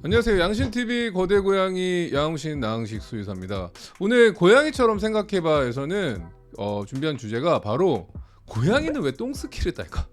안녕하세요. 양신TV 거대 고양이 양신 나흥식 수의사입니다. 오늘 고양이처럼 생각해봐에서는 준비한 주제가 바로 고양이는 왜 똥스키를 딸까?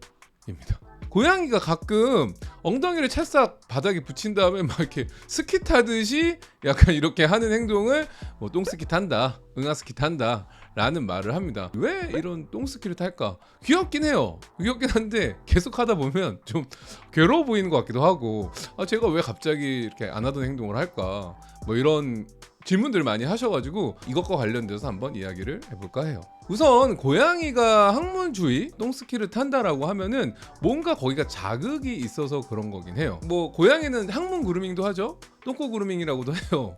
입니다. 고양이가 가끔 엉덩이를 찰싹 바닥에 붙인 다음에 막 이렇게 스키 타듯이 약간 이렇게 하는 행동을 뭐 똥스키 탄다, 응아스키 탄다 라는 말을 합니다. 왜 이런 똥스키를 탈까? 귀엽긴 해요. 귀엽긴 한데 계속 하다 보면 좀 괴로워 보이는 것 같기도 하고, 제가 왜 갑자기 이렇게 안 하던 행동을 할까? 뭐 이런 질문들 많이 하셔가지고 이것과 관련돼서 한번 이야기를 해볼까 해요. 우선 고양이가 항문 주위 똥스키를 탄다라고 하면은 뭔가 거기가 자극이 있어서 그런 거긴 해요. 뭐 고양이는 항문 그루밍도 하죠. 똥꼬 그루밍이라고도 해요.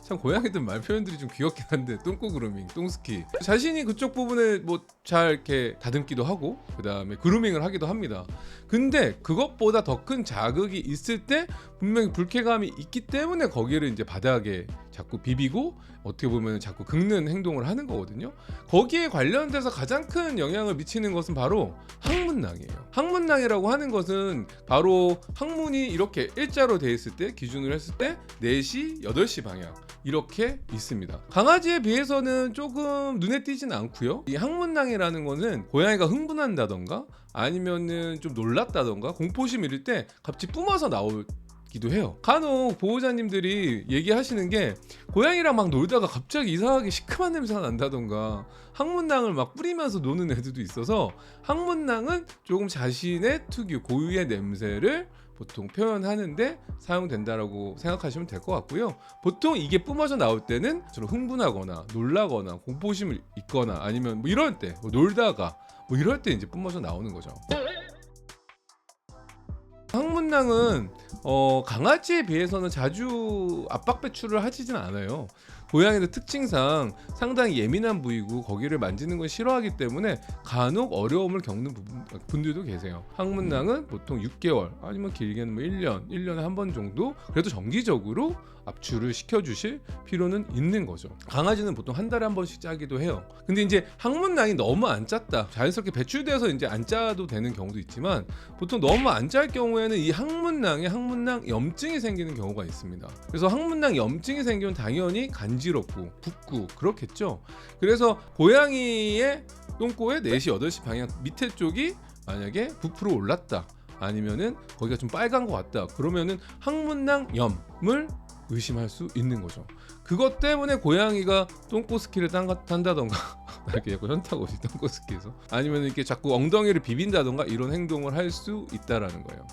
참 고양이들 말 표현들이 좀 귀엽긴 한데, 똥꼬 그루밍, 똥스키, 자신이 그쪽 부분을 뭐 잘 이렇게 다듬기도 하고 그 다음에 그루밍을 하기도 합니다. 근데 그것보다 더 큰 자극이 있을 때 분명히 불쾌감이 있기 때문에 거기를 이제 바닥에 자꾸 비비고 어떻게 보면 자꾸 긁는 행동을 하는 거거든요. 거기에 관련돼서 가장 큰 영향을 미치는 것은 바로 항문낭이에요. 항문낭이라고 하는 것은 바로 항문이 이렇게 일자로 돼 있을 때, 기준으로 했을 때 4시, 8시 방향 이렇게 있습니다. 강아지에 비해서는 조금 눈에 띄진 않고요. 이 항문낭이라는 거는 고양이가 흥분한다던가 아니면은 좀 놀랐다던가 공포심 이럴 때 갑자기 뿜어서 나오기도 해요. 간혹 보호자님들이 얘기하시는 게 고양이랑 막 놀다가 갑자기 이상하게 시큼한 냄새가 난다던가 항문낭을 막 뿌리면서 노는 애들도 있어서, 항문낭은 조금 자신의 특유 고유의 냄새를 보통 표현하는데 사용된다라고 생각하시면 될 것 같고요. 보통 이게 뿜어져 나올 때는 주로 흥분하거나 놀라거나 공포심을 있거나 아니면 뭐 이럴 때, 뭐 놀다가 뭐 이럴 때 이제 뿜어져 나오는 거죠. 항문낭은 강아지에 비해서는 자주 압박 배출을 하지진 않아요. 고양이들 특징상 상당히 예민한 부위고 거기를 만지는 걸 싫어하기 때문에 간혹 어려움을 겪는 분들도 계세요. 항문낭은 보통 6개월 아니면 길게는 뭐 1년에 한 번 정도 그래도 정기적으로 압출을 시켜주실 필요는 있는 거죠. 강아지는 보통 한 달에 한 번씩 짜기도 해요. 근데 이제 항문낭이 너무 안 짰다, 자연스럽게 배출돼서 이제 안 짜도 되는 경우도 있지만, 보통 너무 안 짤 경우에는 이 항문낭에 항문낭 염증이 생기는 경우가 있습니다. 그래서 항문낭 염증이 생기면 당연히 간지럽고 붓고 그렇겠죠. 그래서 고양이의 똥꼬의 4시, 8시 방향 밑에 쪽이 만약에 부풀어 올랐다, 아니면은 거기가 좀 빨간 것 같다, 그러면은 항문낭 염을 의심할 수 있는 거죠. 그것 때문에 고양이가 똥꼬스키를 탄다던가 이렇게 약간 현타가 오지, 똥꼬스키에서, 아니면 이렇게 자꾸 엉덩이를 비빈다던가 이런 행동을 할 수 있다라는 거예요.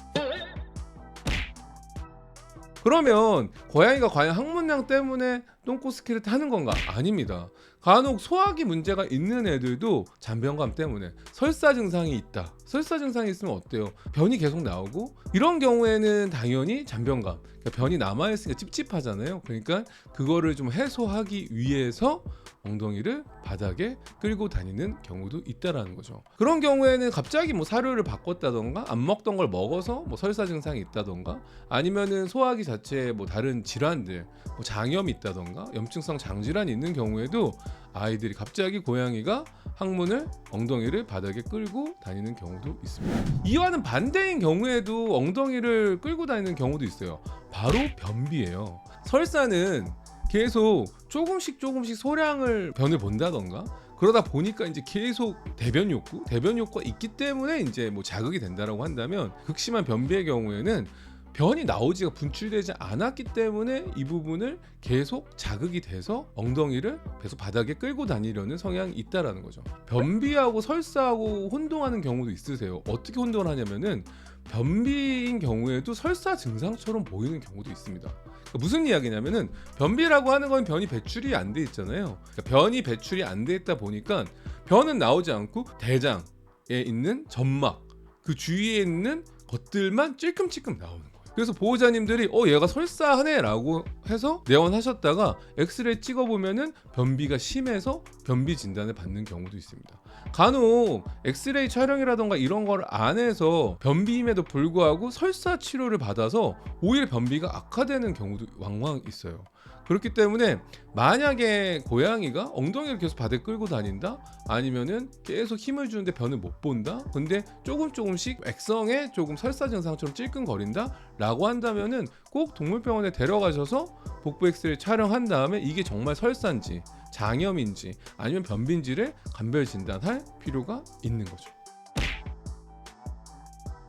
그러면 고양이가 과연 항문낭 때문에 똥꼬스키를 타는 건가? 아닙니다. 간혹 소화기 문제가 있는 애들도 잔변감 때문에 설사 증상이 있다. 설사 증상이 있으면 어때요? 변이 계속 나오고 이런 경우에는 당연히 잔변감, 그러니까 변이 남아있으니까 찝찝하잖아요. 그러니까 그거를 좀 해소하기 위해서 엉덩이를 바닥에 끌고 다니는 경우도 있다라는 거죠. 그런 경우에는 갑자기 뭐 사료를 바꿨다던가 안 먹던 걸 먹어서 뭐 설사 증상이 있다던가, 아니면은 소화기 자체에 뭐 다른 질환들, 뭐 장염이 있다던가 염증성 장질환이 있는 경우에도 아이들이 갑자기 고양이가 항문을, 엉덩이를 바닥에 끌고 다니는 경우도 있습니다. 이와는 반대인 경우에도 엉덩이를 끌고 다니는 경우도 있어요. 바로 변비예요. 설사는 계속 조금씩 소량을 변을 본다던가 그러다 보니까 이제 계속 대변 욕구가 있기 때문에 이제 뭐 자극이 된다라고 한다면, 극심한 변비의 경우에는 변이 나오지가 분출되지 않았기 때문에 이 부분을 계속 자극이 돼서 엉덩이를 계속 바닥에 끌고 다니려는 성향이 있다라는 거죠. 변비하고 설사하고 혼동하는 경우도 있으세요. 어떻게 혼동을 하냐면은 변비인 경우에도 설사 증상처럼 보이는 경우도 있습니다. 그러니까 무슨 이야기냐면은, 변비라고 하는 건 변이 배출이 안 돼 있잖아요. 그러니까 변이 배출이 안 돼 있다 보니까 변은 나오지 않고 대장에 있는 점막 그 주위에 있는 것들만 찔끔찔끔 나오는 거예요. 그래서 보호자님들이 얘가 설사하네 라고 해서 내원하셨다가 엑스레이 찍어보면은 변비가 심해서 변비 진단을 받는 경우도 있습니다. 간혹 엑스레이 촬영이라던가 이런 걸 안 해서 변비임에도 불구하고 설사 치료를 받아서 오히려 변비가 악화되는 경우도 왕왕 있어요. 그렇기 때문에 만약에 고양이가 엉덩이를 계속 바닥에 끌고 다닌다, 아니면은 계속 힘을 주는데 변을 못 본다, 근데 조금씩 액성에 조금 설사 증상처럼 찔끔거린다 라고 한다면은 꼭 동물병원에 데려가셔서 복부 엑스레이 촬영한 다음에 이게 정말 설사인지 장염인지 아니면 변비인지를 감별 진단할 필요가 있는 거죠.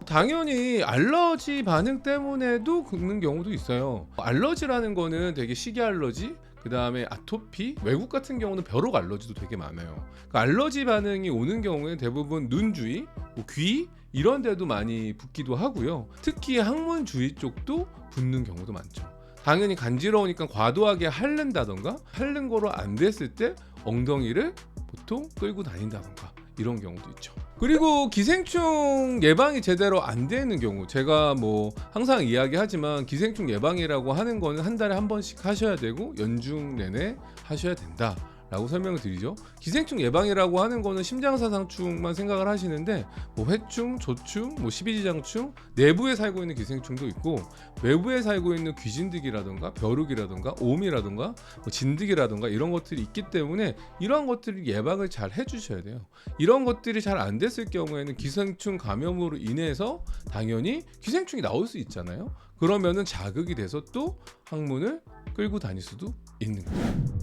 당연히 알러지 반응 때문에도 긁는 경우도 있어요. 알러지라는 거는 되게 식이 알러지, 그 다음에 아토피, 외국 같은 경우는 벼룩 알러지도 되게 많아요. 그러니까 알러지 반응이 오는 경우에 대부분 눈 주위, 귀 이런 데도 많이 붓기도 하고요. 특히 항문 주위 쪽도 붓는 경우도 많죠. 당연히 간지러우니까 과도하게 핥는다던가, 핥는 거로 안 됐을 때 엉덩이를 보통 끌고 다닌다던가 이런 경우도 있죠. 그리고 기생충 예방이 제대로 안 되는 경우, 제가 뭐 항상 이야기하지만 기생충 예방이라고 하는 거는 한 달에 한 번씩 하셔야 되고 연중 내내 하셔야 된다 라고 설명을 드리죠. 기생충 예방이라고 하는 거는 심장사상충만 생각을 하시는데 뭐 회충, 조충, 뭐 십이지장충, 내부에 살고 있는 기생충도 있고 외부에 살고 있는 귀진드기라든가 벼룩이라든가 오미라든가 뭐 진드기라든가 이런 것들이 있기 때문에 이러한 것들을 예방을 잘 해주셔야 돼요. 이런 것들이 잘 안 됐을 경우에는 기생충 감염으로 인해서 당연히 기생충이 나올 수 있잖아요. 그러면은 자극이 돼서 또 항문을 끌고 다닐 수도 있는 거예요.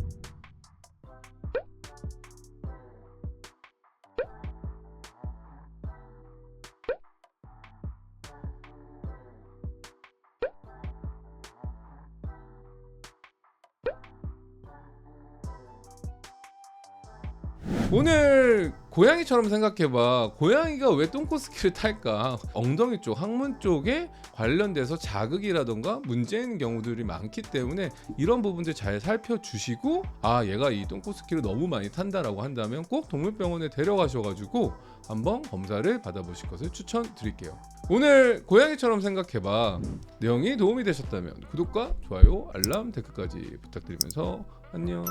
오늘 고양이처럼 생각해봐. 고양이가 왜 똥꼬스키를 탈까? 엉덩이 쪽, 항문 쪽에 관련돼서 자극이라던가 문제 있는 경우들이 많기 때문에 이런 부분들 잘 살펴주시고, 아 얘가 이 똥꼬스키를 너무 많이 탄다라고 한다면 꼭 동물병원에 데려가셔가지고 한번 검사를 받아보실 것을 추천드릴게요. 오늘 고양이처럼 생각해봐 내용이 도움이 되셨다면 구독과 좋아요, 알람, 댓글까지 부탁드리면서 안녕.